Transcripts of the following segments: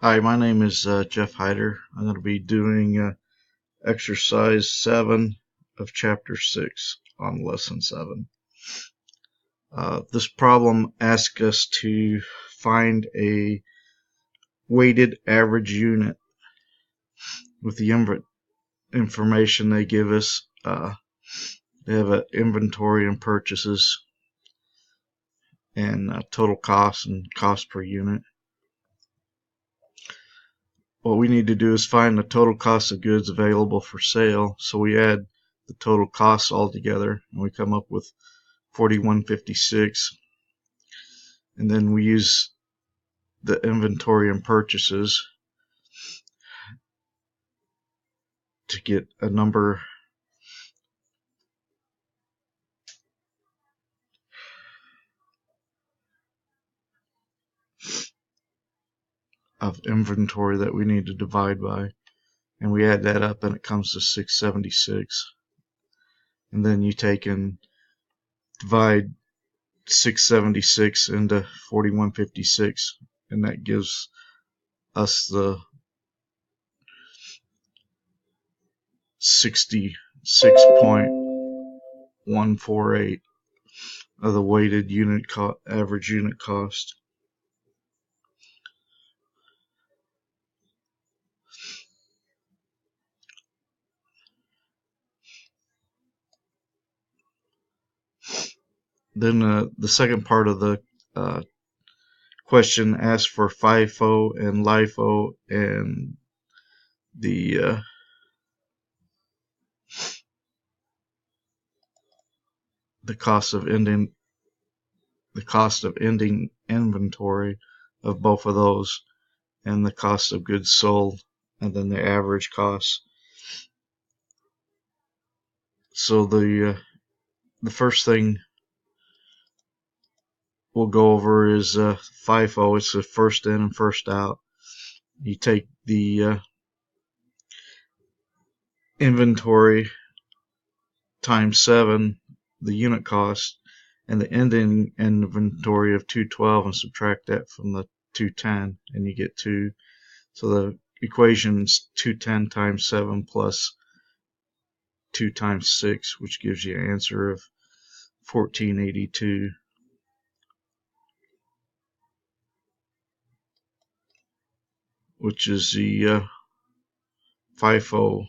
Hi, my name is Jeff Hyder. I'm going to be doing exercise 7 of chapter 6 on lesson 7. This problem asks us to find a weighted average unit with the information they give us. They have an inventory and purchases and total cost and cost per unit. What we need to do is find the total cost of goods available for sale. So we add the total costs all together and we come up with 4156, and then we use the inventory and purchases to get a number of inventory that we need to divide by, and we add that up and it comes to 676. And then you take and divide 676 into 4156, and that gives us the 66.148 of the weighted unit average unit cost. Then the second part of the question asks for FIFO and LIFO and the cost of ending inventory of both of those, and the cost of goods sold, and then the average cost. So the first thing we'll go over is FIFO. It's the first in and first out. You take the inventory times 7, the unit cost, and the ending inventory of 212, and subtract that from the 210, and you get 2. So the equation is 210 times 7 plus 2 times 6, which gives you an answer of 1482. Which is the FIFO,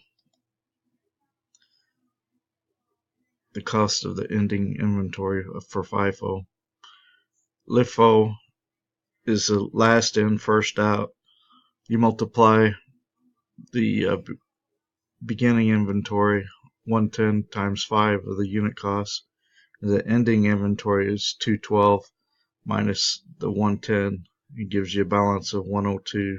the cost of the ending inventory for FIFO. LIFO is the last in, first out. You multiply the beginning inventory, 110 times 5 of the unit cost. And the ending inventory is 212 minus the 110. It gives you a balance of 102.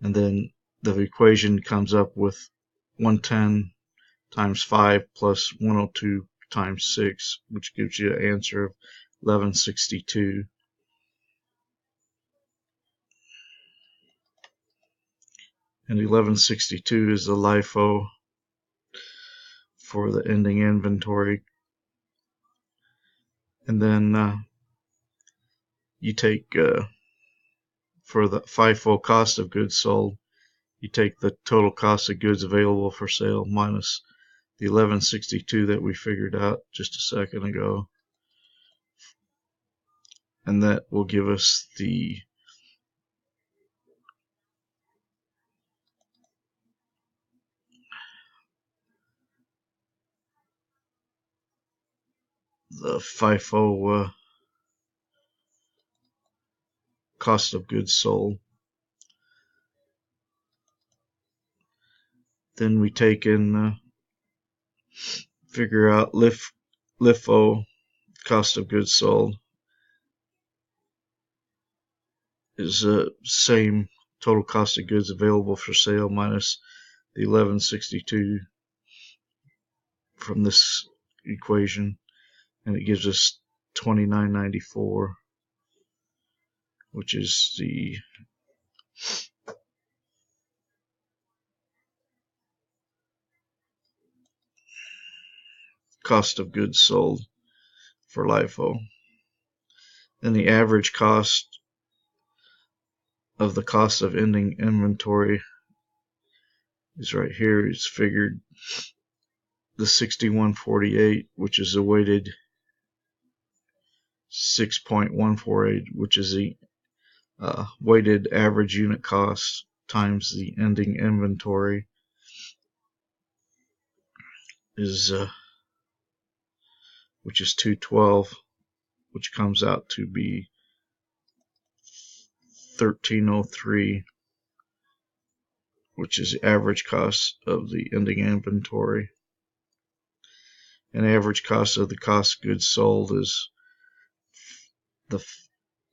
And then the equation comes up with 110 times 5 plus 102 times 6, which gives you an answer of 1162. And 1162 is the LIFO for the ending inventory. And then you take, for the FIFO, cost of goods sold, you take the total cost of goods available for sale minus the 1162 that we figured out just a second ago. And that will give us the FIFO cost of goods sold. Then we take and figure out LIFO, cost of goods sold, is the same total cost of goods available for sale minus the 1162 from this equation, and it gives us 2994, which is the cost of goods sold for LIFO. And the average cost of the cost of ending inventory is right here. It's figured the 6148, which is a weighted 6.148, which is the weighted average unit cost times the ending inventory, is which is 212, which comes out to be 1303, which is the average cost of the ending inventory. And average cost of the cost of goods sold is the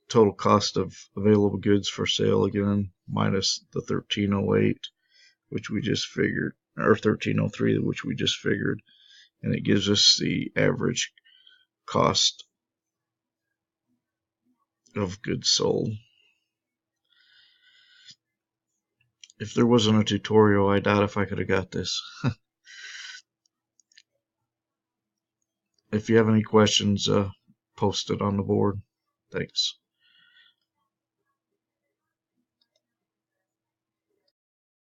total cost of available goods for sale again, minus the 1308, which we just figured, or 1303, which we just figured, and it gives us the average cost of goods sold. If there wasn't a tutorial, I doubt if I could have got this. If you have any questions, post it on the board. Thanks.